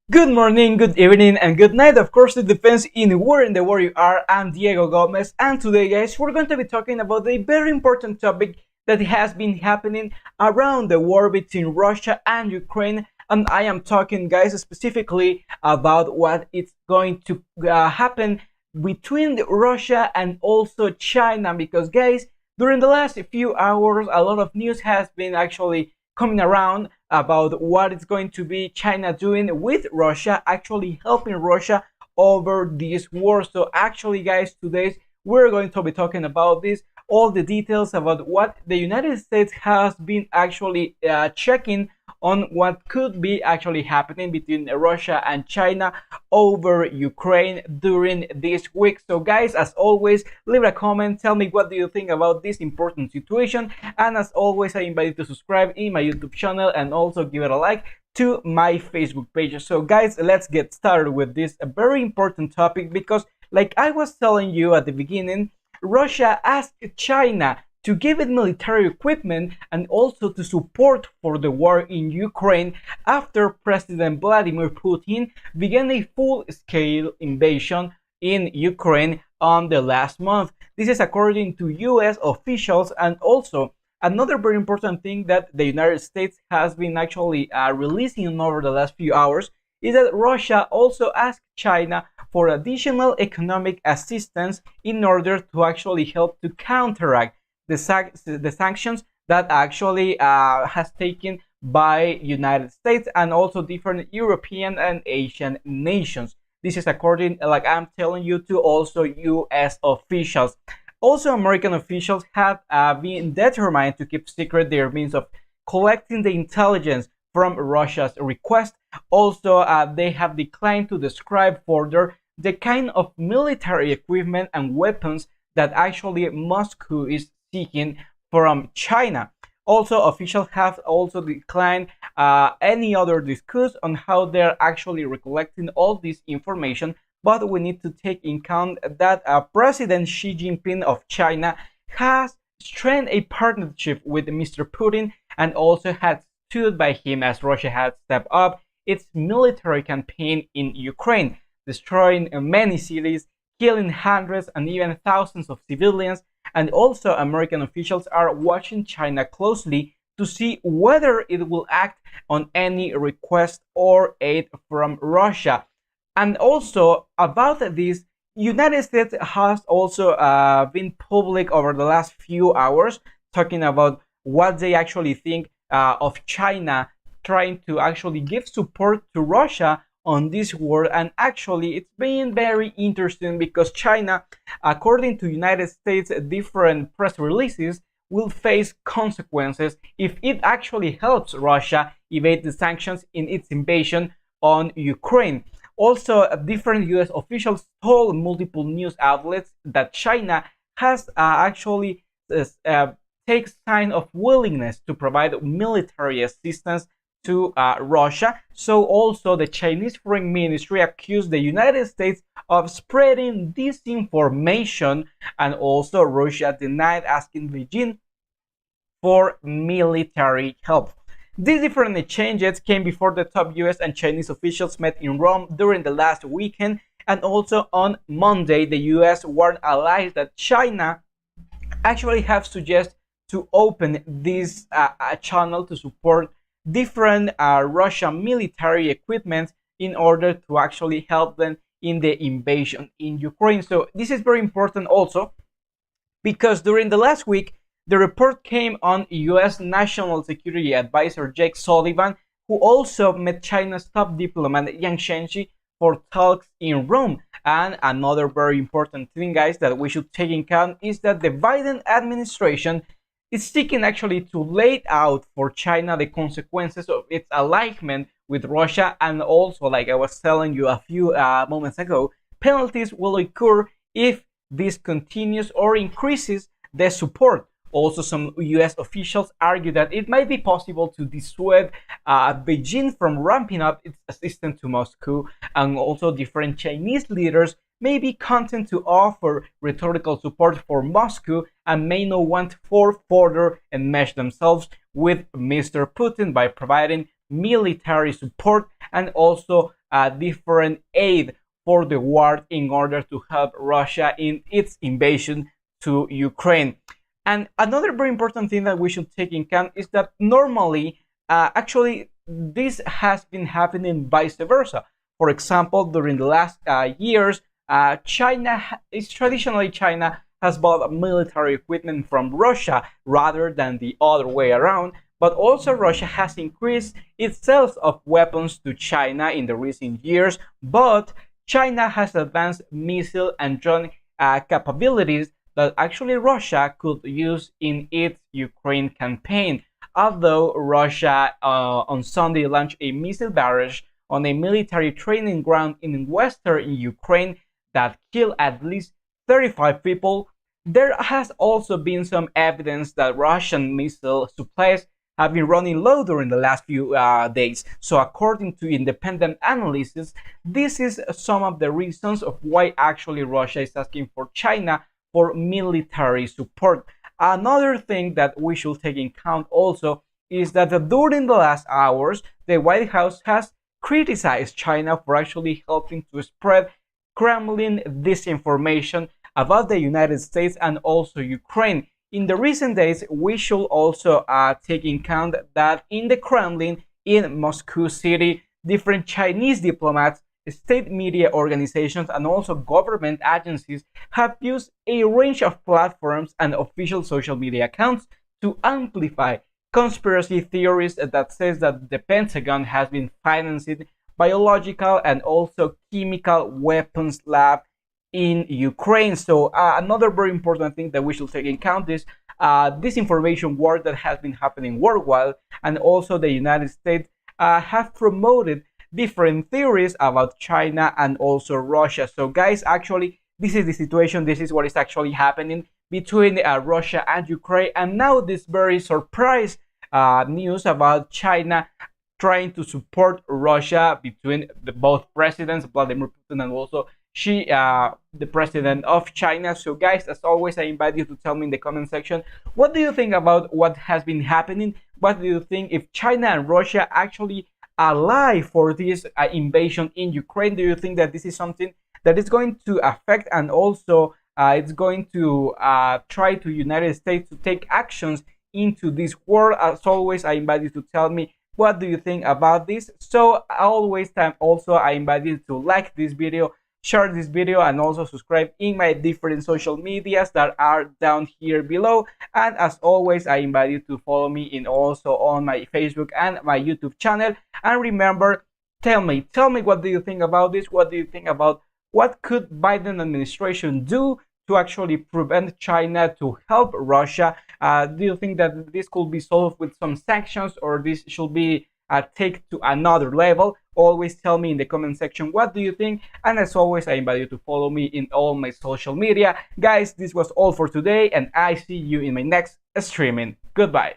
Good morning, good evening, and good night. Of course, it depends in where in the world you are. I'm Diego Gomez, and today, guys, we're going to be talking about a very important topic that has been happening around the war between Russia and Ukraine. And I am talking, guys, specifically about what is going to happen between Russia and also China. Because, guys, during the last few hours, a lot of news has been actually coming around about what is going to be China doing with Russia, actually helping Russia over this war. So, actually, guys, today we're going to be talking about this, all the details about what the United States has been actually checking on what could be actually happening between Russia and China over Ukraine during this week. So, guys, as always, leave a comment, tell me what do you think about this important situation, and as always, I invite you to subscribe in my YouTube channel and also give it a like to my Facebook page. So, guys, let's get started with this a very important topic because, like I was telling you at the beginning, Russia asked China to give it military equipment and also to support for the war in Ukraine after President Vladimir Putin began a full-scale invasion in Ukraine on the last month. This is according to US officials, and also another very important thing that the United States has been actually releasing over the last few hours is that Russia also asked China for additional economic assistance in order to actually help to counteract the sanctions that actually has taken by United States and also different European and Asian nations. This is according, like I'm telling you, to also U.S. officials. Also, American officials have been determined to keep secret their means of collecting the intelligence from Russia's request. Also, they have declined to describe further the kind of military equipment and weapons that actually Moscow is seeking from China. Also, officials have also declined any other discuss on how they're actually recollecting all this information. But we need to take in account that President Xi Jinping of China has strengthened a partnership with Mr. Putin and also has stood by him as Russia has stepped up its military campaign in Ukraine, destroying many cities, killing hundreds and even thousands of civilians. And also, American officials are watching China closely to see whether it will act on any request or aid from Russia. And also, about this, United States has also been public over the last few hours talking about what they actually think of China trying to actually give support to Russia on this war. And actually, it's been very interesting because China, according to United States different press releases, will face consequences if it actually helps Russia evade the sanctions in its invasion on Ukraine. Also, different US officials told multiple news outlets that China has actually takes sign of willingness to provide military assistance to Russia. So also the Chinese Foreign Ministry accused the United States of spreading disinformation, and also Russia denied asking Beijing for military help. These different exchanges came before the top US and Chinese officials met in Rome during the last weekend, and also on Monday the US warned allies that China actually have suggested to open this channel to support different Russian military equipment in order to actually help them in the invasion in Ukraine. So this is very important also because during the last week, the report came on US National Security Advisor Jake Sullivan, who also met China's top diplomat Yang Shengji for talks in Rome. And another very important thing, guys, that we should take in account is that the Biden administration is seeking actually to lay out for China the consequences of its alignment with Russia, and also, like I was telling you a few moments ago, penalties will occur if this continues or increases the support. Also, some US officials argue that it might be possible to dissuade Beijing from ramping up its assistance to Moscow, and also different Chinese leaders may be content to offer rhetorical support for Moscow and may not want to further enmesh themselves with Mr. Putin by providing military support and also different aid for the war in order to help Russia in its invasion to Ukraine. And another very important thing that we should take in account is that normally, actually, this has been happening vice versa. For example, during the last years, China is traditionally China has bought military equipment from Russia rather than the other way around. But also, Russia has increased its sales of weapons to China in the recent years. But China has advanced missile and drone capabilities that actually Russia could use in its Ukraine campaign. Although Russia on Sunday launched a missile barrage on a military training ground in western Ukraine that killed at least 35 people, there has also been some evidence that Russian missile supplies have been running low during the last few days. So, according to independent analysis, this is some of the reasons of why actually Russia is asking for China for military support. Another thing that we should take in account also is that during the last hours, the White House has criticized China for actually helping to spread Kremlin disinformation about the United States and also Ukraine. In the recent days, we should also take in account that in the Kremlin, in Moscow City, different Chinese diplomats, state media organizations, and also government agencies have used a range of platforms and official social media accounts to amplify conspiracy theories that says that the Pentagon has been financing biological and also chemical weapons lab in Ukraine. So another very important thing that we should take in account is disinformation war that has been happening worldwide, and also the United States have promoted different theories about China and also Russia. So guys, actually, this is the situation. This is what is actually happening between Russia and Ukraine. And now this very surprise news about China trying to support Russia between both presidents, Vladimir Putin and also Xi, the president of China. So guys, as always, I invite you to tell me in the comment section, what do you think about what has been happening? What do you think if China and Russia actually ally for this invasion in Ukraine? Do you think that this is something that is going to affect, and also it's going to try to United States to take actions into this war? As always, I invite you to tell me what do you think about this. So always also I invite you to like this video, share this video, and also subscribe in my different social medias that are down here below. And as always, I invite you to follow me in also on my Facebook and my YouTube channel. And remember, tell me what do you think about this? What do you think about what could Biden administration do to actually prevent China to help Russia? Do you think that this could be solved with some sanctions, or this should be taken to another level? Always tell me in the comment section what do you think. And as always, I invite you to follow me in all my social media. Guys, this was all for today, and I see you in my next streaming. Goodbye.